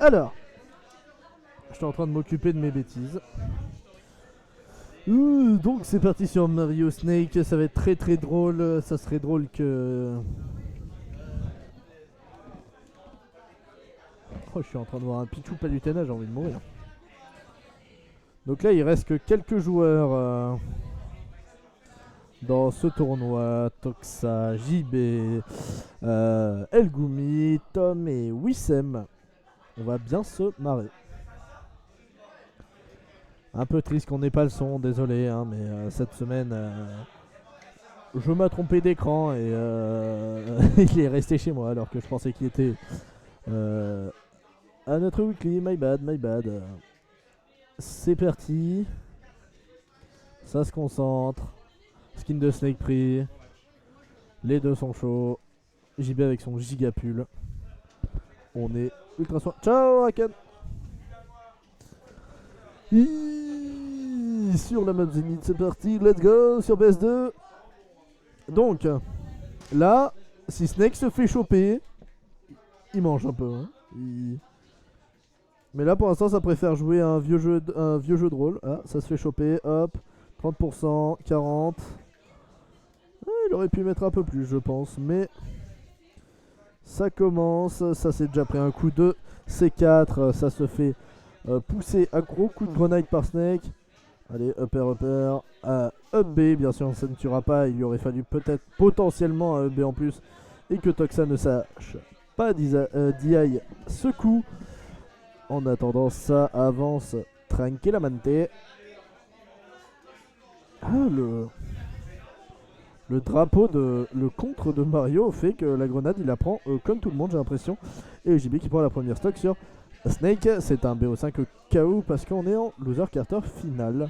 Alors, j'étais en train de m'occuper de mes bêtises. Donc c'est parti sur Mario Snake, ça va être très très drôle, ça serait drôle que... Oh, je suis en train de voir un Pichou Palutena, j'ai envie de mourir. Donc là il reste que quelques joueurs dans ce tournoi. Toxa, JB, Elgumi, Tom et Wissem. On va bien se marrer. Un peu triste qu'on n'ait pas le son, désolé, hein, mais cette semaine, je m'ai trompé d'écran et il est resté chez moi alors que je pensais qu'il était à notre weekly. My bad, my bad. C'est parti. Ça se concentre. Skin de Snake pris. Les deux sont chauds. JB avec son gigapull. On est ultra soin. Ciao, Aken. Sur la map Zenith, c'est parti, let's go sur PS2. Donc, là, si Snake se fait choper, il mange un peu. Hein. Mais là, pour l'instant, ça préfère jouer à un vieux jeu de rôle. Ah, ça se fait choper, hop, 30%, 40%. Il aurait pu mettre un peu plus, je pense, mais ça commence. Ça, c'est déjà pris un coup de C4, ça se fait pousser un gros coup de grenade par Snake. Allez, upper, up B, bien sûr ça ne tuera pas, il lui aurait fallu peut-être potentiellement un up B en plus, et que Toxa ne sache pas DI ce coup. En attendant, ça avance tranquillamente. Ah, le drapeau le contre de Mario fait que la grenade il la prend comme tout le monde, j'ai l'impression. Et JB qui prend la première stock sur Snake. C'est un BO5 KO parce qu'on est en loser carter final.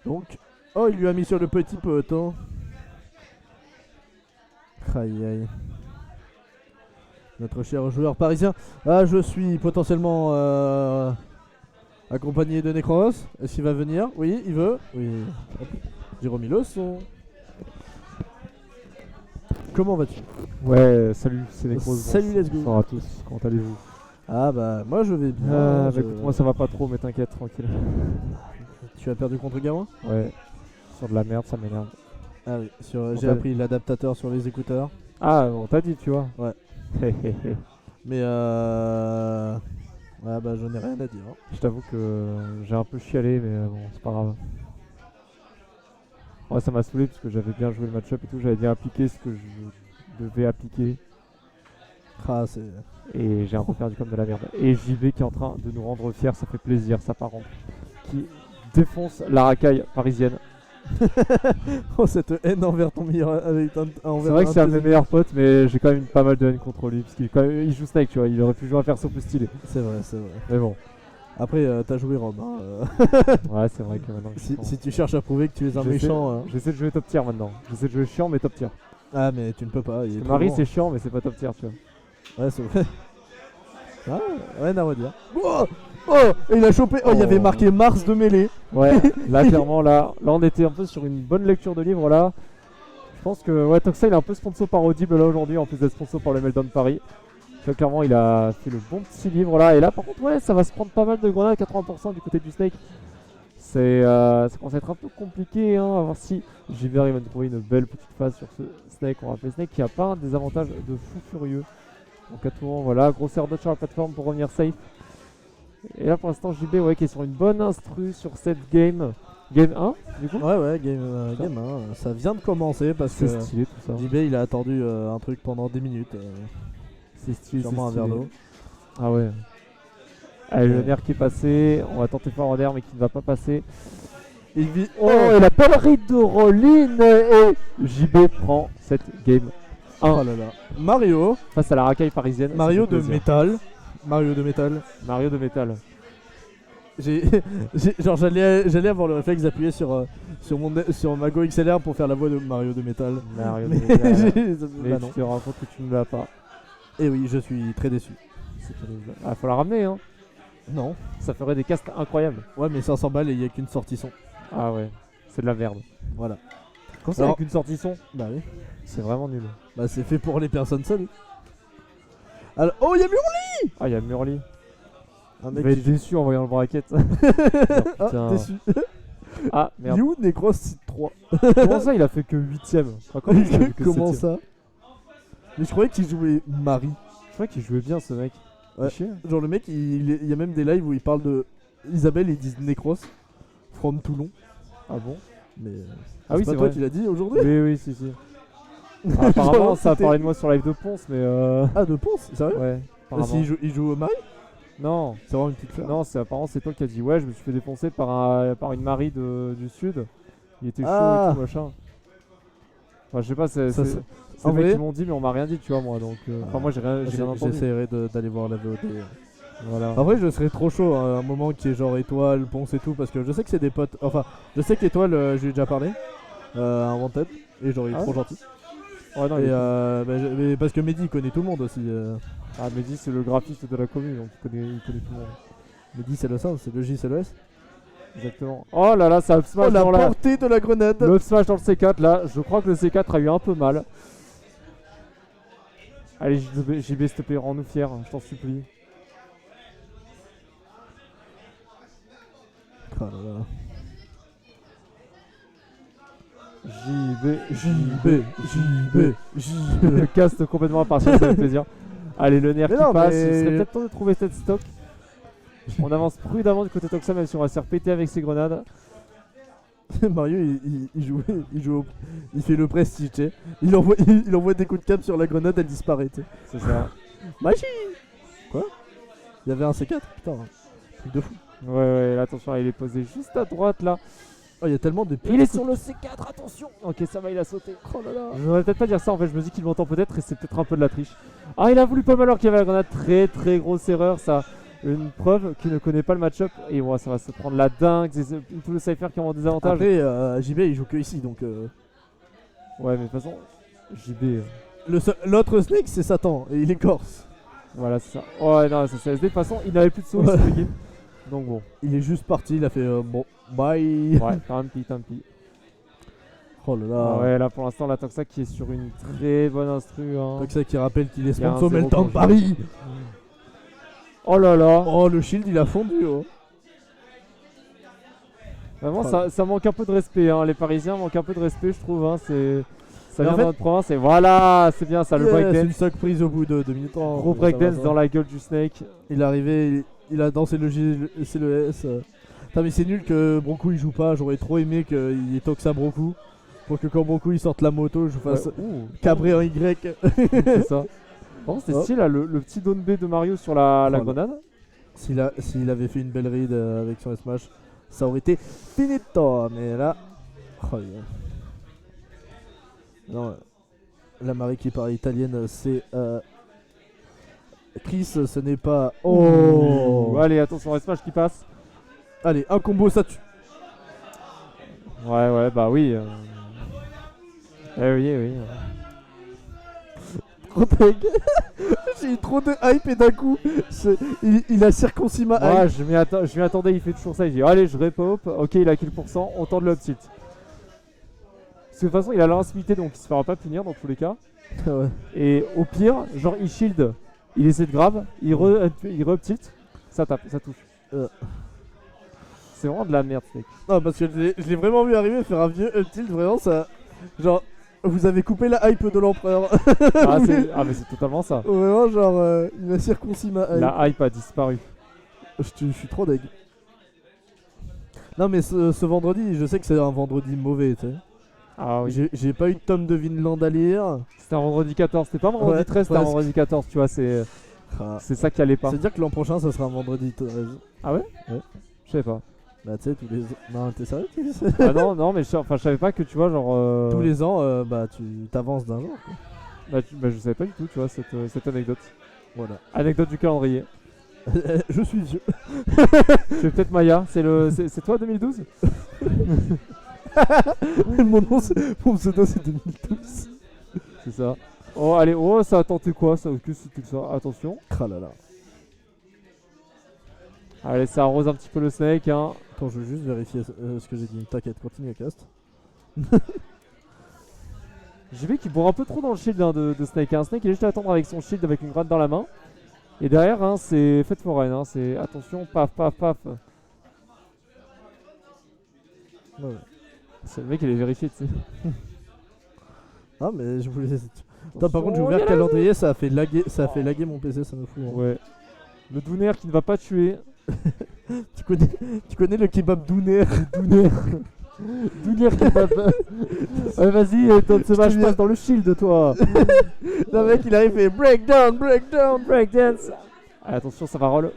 Donc, oh, il lui a mis sur le petit poteau. Aïe aïe. Notre cher joueur parisien. Ah, je suis potentiellement accompagné de Necros. Est-ce qu'il va venir? Oui, il veut. Oui. J'ai remis le son. Comment vas-tu? Ouais, salut, c'est Necros. Salut, let's go. Bonsoir à tous, comment allez-vous? Ah bah, moi je vais bien. Écoute, moi ça va pas trop, mais t'inquiète, tranquille. Tu as perdu contre Garouin? Ouais, sur de la merde, ça m'énerve. Ah oui, j'ai appris l'adaptateur sur les écouteurs. Ah, on t'a dit, tu vois. Ouais. Mais ouais, bah, je n'ai rien à dire. Hein. Je t'avoue que j'ai un peu chialé, mais bon, c'est pas grave. Ouais, ça m'a saoulé parce que j'avais bien joué le match-up et tout, j'avais bien appliqué ce que je devais appliquer. Ah, c'est... Et j'ai un peu perdu comme de la merde. Et JB qui est en train de nous rendre fiers, ça fait plaisir, ça par contre. Qui défonce la racaille parisienne. Oh, cette haine envers ton meilleur. C'est vrai que c'est un de mes meilleurs potes, mais j'ai quand même pas mal de haine contre lui. Parce qu'il joue Snake, tu vois, il aurait pu jouer un perso plus stylé. C'est vrai, c'est vrai. Mais bon. Après, t'as joué Rob. Hein, Ouais, c'est vrai que maintenant. Si tu cherches à prouver que tu es un méchant. J'essaie de jouer top tier maintenant. J'essaie de jouer chiant, mais top tier. Ah, mais tu ne peux pas. Marie, c'est chiant, mais c'est pas top tier, tu vois. Ouais, c'est vrai. Ah, rien à redire. Oh, il a chopé. Oh, il y avait marqué Mars de mêlée. Ouais, là, clairement, là, on était un peu sur une bonne lecture de livre, là. Je pense que, ouais, Toxa, il est un peu sponsor par Audible, là, aujourd'hui, en plus d'être sponsor par le Meltdown Paris. Tu vois, clairement, il a fait le bon petit livre, là. Et là, par contre, ouais, ça va se prendre pas mal de grenades, 80% du côté du Snake. Ça commence à être un peu compliqué, hein, à voir si JB arrive à trouver une belle petite phase sur ce Snake. On rappelle Snake qui a pas des avantages de fou furieux. Donc à tout moment, voilà, grosse air dodge sur la plateforme pour revenir safe. Et là pour l'instant JB ouais, qui est sur une bonne instru sur cette game. Game 1 du coup. Ouais, game 1. Ça vient de commencer parce que c'est stylé tout ça. JB il a attendu un truc pendant 10 minutes. C'est stylé. Sûrement un verre d'eau. Ah ouais. Allez, le nerf qui est passé. On va tenter fort en air mais qui ne va pas passer. Il vit. Oh, et la belle read de Rollin. Et JB prend cette game. Oh là là. Mario face à la racaille parisienne. Mario de métal. Mario de métal. Genre j'allais avoir le réflexe d'appuyer sur ma Go XLR pour faire la voix de Mario de métal. Mais tu te rends compte que tu ne l'as pas. Et oui, je suis très déçu. Ah, faut la ramener hein. Non. Ça ferait des castes incroyables. Ouais, mais 500 balles et il n'y a qu'une sortie son. Ah ouais, c'est de la merde. Voilà. Quand c'est avec une sortie son, bah oui. C'est vraiment nul. Bah c'est fait pour les personnes seules. Alors, oh, il y a Murli. Ah, il y a Murli. Un Il mec va être qui... déçu en voyant le bracket. Ah, Putain. déçu. Ah merde. You Necros Seed 3. Comment ça il a fait que 8ème? Enfin, comment ça, il a fait que Comment 7e? ça? Mais je croyais qu'il jouait Marie. Je crois qu'il jouait bien ce mec. Ouais. Chier. Genre le mec, il y a même des lives où il parle de Isabelle et ils disent Necros from Toulon. Ah bon? Mais Ah oui, pas c'est toi vrai. qui l'as dit aujourd'hui. Oui, oui, si, si. Ah, apparemment, Genre, ça a c'était- parlé de moi sur live de Ponce, mais Ah, de Ponce, sérieux? ouais. Bah, Apparemment. il joue au Marie. Non, C'est vraiment une petite fleur. non, c'est apparemment c'est toi qui as dit ouais, je me suis fait défoncer par une Marie du sud. Il était chaud Ah. et tout machin. Enfin, je sais pas, c'est Ça, c'est c'est- en les mecs vrai- qui m'ont dit, mais on m'a rien dit, tu vois, moi. Donc, enfin, moi j'ai rien entendu. J'essaierai d'aller voir la VOD. Voilà. En vrai, je serais trop chaud à un moment qui est genre Étoile, Ponce et tout, parce que je sais que c'est des potes. Enfin, je sais qu'Étoile, je lui ai déjà parlé. Un Wanted. Et genre, il est Ah trop ouais gentil. Ouais, non, Et il est- mais parce que Mehdi il connaît tout le monde aussi. Ah, Mehdi, c'est le graphiste de la commune, donc il connaît tout le monde. Mehdi, c'est le sens, c'est le J, c'est le S. Exactement. Oh là là, ça up Oh, smash la dans la. portée de la grenade! Le up smash dans le C4 là, je crois que le C4 a eu un peu mal. Allez, JB, s'il te plaît, rends-nous fiers, je t'en supplie. Oh là là. JB, JB, Le cast complètement impartial, ça fait plaisir. Allez, le nerf Mais qui non, passe, mais- il serait peut-être temps de trouver cette stock. On avance prudemment du côté Toxa, même si on va se faire péter avec ses grenades. Mario, il fait le prestige, tu sais. Il envoie des coups de cap sur la grenade, elle disparaît, tu sais. C'est ça. Magie! Quoi? Il y avait un C4? Putain, truc de fou. Ouais, ouais, là, attention, il est posé juste à droite là. Oh, il y a tellement de Il est sur le C4, attention! Ok, ça va, il a sauté. Oh là là. Je voudrais peut-être pas dire ça, en fait, je me dis qu'il m'entend peut-être et c'est peut-être un peu de la triche. Ah, il a voulu pas mal alors qu'il y avait la grenade, très grosse erreur, ça. Une preuve qu'il ne connaît pas le match-up et ouais, ça va se prendre la dingue. C'est tout le cypher qui a en désavantage. Après, JB il joue que ici donc. Ouais, mais de toute façon, JB. L'autre Snake c'est Satan et il est corse. Voilà, c'est ça. Ouais, non, c'est CSD. De toute façon, il n'avait plus de saut, Ouais. il s'est fait game. Donc bon, Il est juste parti, il a fait bon, bye. ouais, tant pis. Oh là là. Ah ouais, là pour l'instant, la Toxa qui est sur une très bonne instru. Hein. Donc ça qui rappelle qu'il est Il y a un sponsor zéro Meltdown quand Paris. Oh là là, Oh le shield il a fondu. Oh. vraiment, Oh. ça manque un peu de respect. Hein. Les Parisiens manquent un peu de respect, je trouve. Hein. Ça Mais vient en fait- de notre province et voilà, c'est bien ça, le Yeah, c'est une breakdance. stock prise au bout de 2 minutes 30. Gros Ça va, breakdance ça dans va. la gueule du Snake. Il est arrivé, il a dansé le J, c'est le S. Putain, mais c'est nul que Broku il joue pas. J'aurais trop aimé qu'il ait Toxa Broku. Pour que quand Broku il sorte la moto, je fasse Ouais, ouh. cabrer en Y. C'est ça. Par contre, c'était Hop. stylé là, le petit down B de Mario sur la Voilà. grenade. S'il avait fait une belle read avec son Smash, ça aurait été finito. Mais là. Oh, yeah. Non, la Marie qui parle italienne, c'est. Chris, ce n'est pas. Oh! Allez, attention, Smash qui passe. Allez, un combo, ça tue. Ouais, bah oui. Eh oui. Trop deg. J'ai eu trop de hype et d'un coup, il a circoncis ma hype. Ouais, je m'y attendais, il fait toujours ça. Il dit allez, je repop. Ok, il a kill %, on tente le up tilt. Parce que de toute façon, il a l'invincibilité donc il se fera pas punir dans tous les cas. Ouais. Et au pire, genre il shield, il essaie de grab, il re-up tilt, ça tape, ça touche. C'est vraiment de la merde, ce mec. Non, parce que je l'ai vraiment vu arriver faire un vieux up tilt, vraiment ça. Genre, vous avez coupé la hype de l'empereur. Mais c'est totalement ça. Vraiment, genre, il a circoncis ma hype. La hype a disparu. Je suis trop deg. Non, mais ce vendredi, je sais que c'est un vendredi mauvais, tu sais. Ah oui. J'ai pas eu de tome de Vinland à lire. C'était un vendredi 14, c'était pas un vendredi Ouais, 13, c'était un presque. vendredi 14, tu vois, c'est ça qui allait pas. C'est-à-dire que l'an prochain, ça sera un vendredi 13. Ah ouais? Ouais. Je savais pas. Bah, tu sais, tous les ans. Non, t'es sérieux? Ah non, mais je savais pas que tu vois, genre. Tous les ans, bah, tu t'avances d'un jour, quoi. Bah, je savais pas du tout, tu vois, cette anecdote. Voilà. Anecdote du calendrier. Je suis vieux. C'est peut-être Maya, c'est toi 2012? Mon pseudo, c'est 2012. C'est ça. Oh, allez, oh, ça a tenté quoi ça? Que c'était ça? Attention. Ah là là. Allez, ça arrose un petit peu le Snake, hein. Attends, je veux juste vérifier ce que j'ai dit. T'inquiète, continue à cast. J'ai vu qu'il bourre un peu trop dans le shield hein, de Snake. Hein. Snake, il est juste à attendre avec son shield avec une grenade dans la main. Et derrière, hein, c'est fête foraine. Hein, c'est attention, paf, paf, paf. Ouais. C'est le mec, il est vérifié, tu sais. Ah, mais je voulais. Putain, par contre, j'ai Attention, ouvert il y le a la- calendrier, ça a fait laguer mon PC, ça me fout. Hein. Ouais. Le Dooner qui ne va pas tuer. Tu connais le kebab Dooner? Dooner. Dooner kebab. Ouais, vas-y, donne ce Je match te passe dans le shield, toi. Le mec, il arrive et breakdown, breakdown. Breakdance. Ah, attention, ça va roll.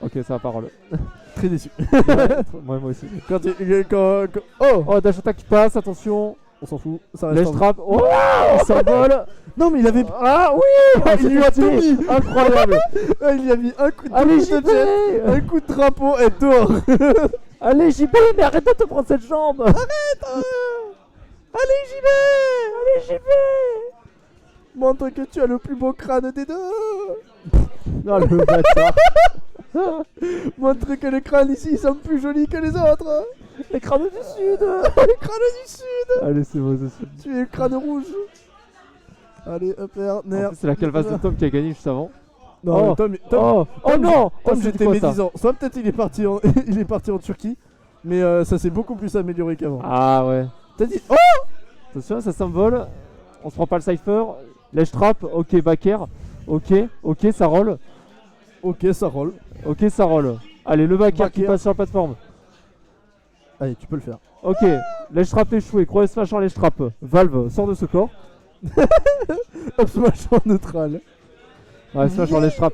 Ok, ça va pas roll. Très déçu. Ouais, moi aussi. Oh, Oh, dash attack qui passe, attention. on s'en fout. Ça reste Lèche en- trap. Oh, il s'envole. Non, mais il avait. Ah oui, Il lui a tout mis. Incroyable. Ah, il lui a mis un coup de Allez, coup de jet, un JB. coup de drapeau et dehors. Allez, JB, mais arrête de te prendre cette jambe. Allez, j'y vais. Allez, JB. Montre que tu as le plus beau crâne des deux. Non, le bâtard. Montre que les crânes ici sont plus jolis que les autres. Les crânes du sud. Les crânes du sud. Allez, c'est bon, c'est sûr. Tu es le crâne rouge. Allez, upper, En nerf. plus, c'est la calvasse de Tom qui a gagné juste avant. Non, Oh. Tom, Oh, oh non. Oh, Tom, c'était j'étais quoi ça? médisant. Soit peut-être il est parti en, il est parti en Turquie, mais ça s'est beaucoup plus amélioré qu'avant. Ah ouais. T'as dit oh. Attention, ça s'envole. On se prend pas le cypher. Lèche trap. Ok, backer. Ok, ok, ça roll. Ok, ça roule. Ok, ça roll. Allez, le backer qui Backer. passe sur la plateforme. Allez, tu peux le faire. Ok, lèche trap échoué. Croix smash en lèche trap. Valve sort de ce corps. Hop, smash en neutral. Ouais, smash en lèche trap.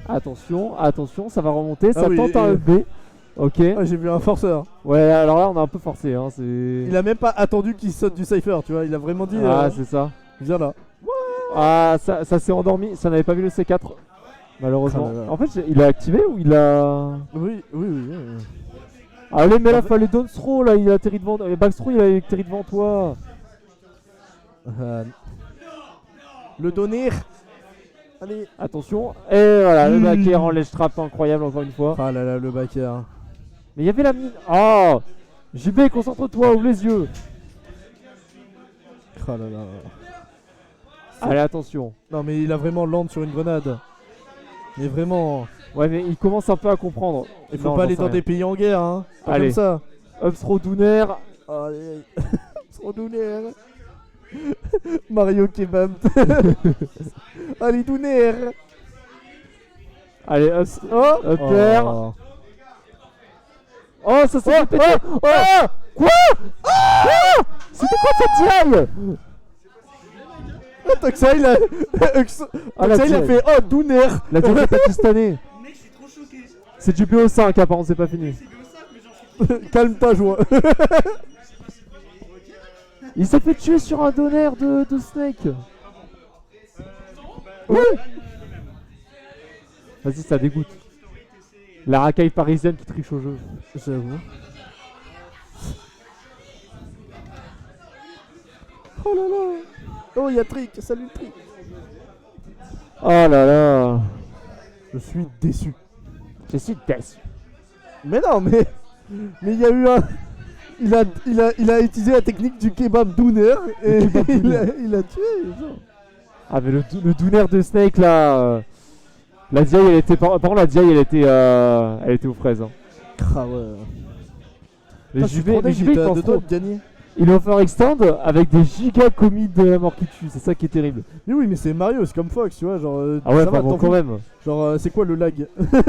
Attention, attention, ça va remonter. Ça oui, tente un et- EB. Ok. Ah, j'ai vu un forceur. Ouais, alors là, on a un peu forcé. Hein, c'est... Il a même pas attendu qu'il saute du cypher, tu vois. Il a vraiment dit Ah, c'est ça. viens là. Ah, ça s'est endormi. Ça n'avait pas vu le C4. Malheureusement. Ah là là. En fait, il a activé ou il a. Oui, oui, oui. oui. Allez, mais là, fallait down throw. Là, il a atterri devant. Backthrow, il a atterri devant toi. Le donner. Allez. Attention. Et voilà, le Mm. backer en lèche trap incroyable encore une fois. Ah là là, le backer. Mais il y avait la mine. Oh JB, concentre-toi, ouvre les yeux. Ah là là. Allez, attention. Non, mais il a vraiment land sur une grenade. Mais vraiment, Ouais, mais il commence un peu à comprendre. il faut Non, pas j'en aller sais dans rien. des pays en guerre, hein. Pas Allez. comme ça. Up throw Dooner. Allez. Son Dooner. Mario Kebab. Allez, Dooner. Allez, up. Oh. Upper. Oh. Oh, ça s'est fait péter. Oh Quoi C'était quoi cette diaille? Toxa, il a. Ah, la Toxa, il a diaille. fait oh, Dooner. La diaille pakistanais. Mec, je suis trop choqué. C'est du BO5, apparemment, c'est pas fini. C'est comme ça, mais genre, je suis Calme ta joie. Il s'est fait tuer sur un donner de Snake. Ouais. Vas-y, ça dégoûte. La racaille parisienne qui triche au jeu. J'avoue. Oh là là. Oh, il y a Trick. Salut Trick. Oh là là. Je suis déçu. Je suis déçu. Mais non, mais il y a eu un. Il a utilisé la technique du kebab Dooner et il a tué. Genre. Ah, mais le dooner de Snake là. La diaille, elle était. Par contre, la diaille, elle était aux fraises. Hein. Ah ouais. Mais Putain, je suis JB, trop mais deg, JB, il il était à pense deux doigts trop. de gagner. Il a offert extend avec des giga commis de la mort qui tue. C'est ça qui est terrible. Mais oui, mais c'est Mario, c'est comme Fox, tu vois. Genre, Ah ouais, ça va, enfin bon, t'en quand fous. même. Genre, c'est quoi le lag?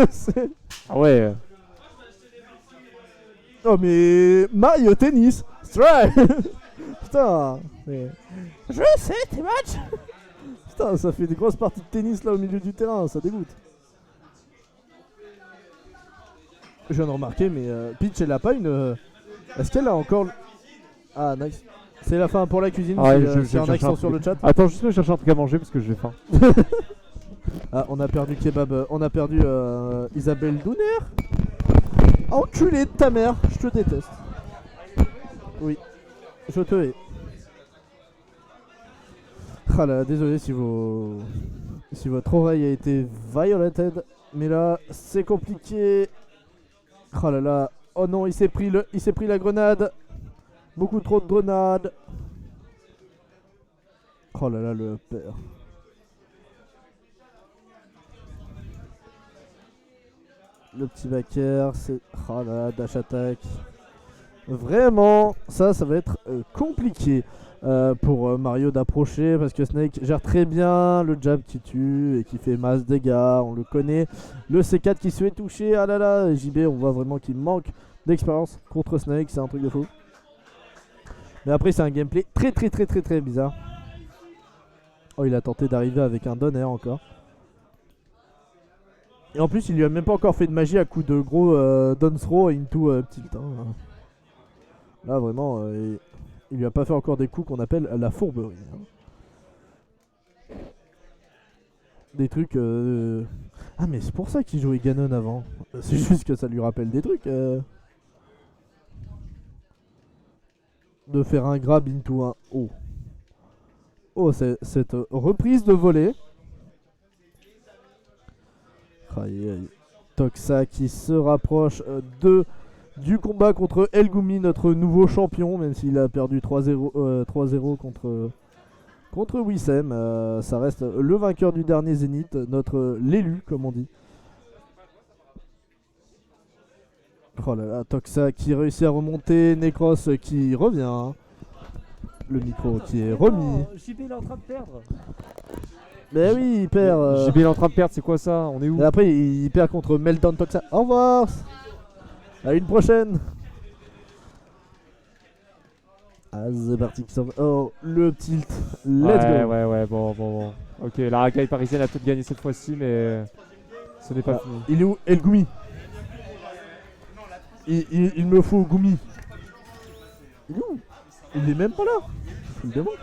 C'est- Ah ouais. Oh, mais Mario Tennis, strike. Putain, mais. Je sais tes matchs. Putain, ça fait des grosses parties de tennis là au milieu du terrain, ça dégoûte. Je viens de remarquer, mais Peach, elle a pas une. Est-ce qu'elle a encore. Ah, nice. C'est la fin pour la cuisine, Ah ouais, c'est je un cherche accent un sur truc. le chat. Attends, juste me chercher un truc à manger parce que j'ai faim. Ah, on a perdu Kebab, on a perdu Isabelle Dooner. Enculé de ta mère, je te déteste. Oui, je te hais. Ah là, désolé si votre oreille a été violated, mais là c'est compliqué. Oh là là, oh non, il s'est pris la grenade. Beaucoup trop de grenades. Oh là là, le père. Le petit back air, c'est... Oh là là, dash attack. Vraiment, ça va être compliqué pour Mario d'approcher parce que Snake gère très bien le jab qui tue et qui fait masse dégâts, on le connaît. Le C4 qui se fait toucher, ah là là, JB, on voit vraiment qu'il manque d'expérience contre Snake, c'est un truc de fou. Mais après, c'est un gameplay très bizarre. Oh, il a tenté d'arriver avec un down air encore. Et en plus, il lui a même pas encore fait de magie à coup de gros down throw into tilt. Hein. Là, vraiment, il lui a pas fait encore des coups qu'on appelle la fourberie. Hein. Des trucs... Ah, mais c'est pour ça qu'il jouait Ganon avant. C'est juste que ça lui rappelle des trucs. De faire un grab into un haut. Oh, cette reprise de volée. Aïe, aïe. Toxa qui se rapproche du combat contre El Gumi, notre nouveau champion, même s'il a perdu 3-0 contre Wissem. Ça reste le vainqueur du dernier Zénith, l'élu, comme on dit. Oh là là, Toxa qui réussit à remonter, Necros qui revient. Hein. Le micro qui est remis. JB il est en train de perdre. Mais oui, il perd. JB il est en train de perdre, c'est quoi ça? On est où? Et après, il perd contre Meltdown Toxa. Au revoir. À une prochaine. Ah, c'est parti. Oh, le tilt. Let's go. Ouais, bon. Ok, la racaille parisienne a peut-être gagné cette fois-ci, mais ce n'est pas fini. Il est où El Gumi? Il me faut Gumi. Il est où? Il est même pas là. Il demande.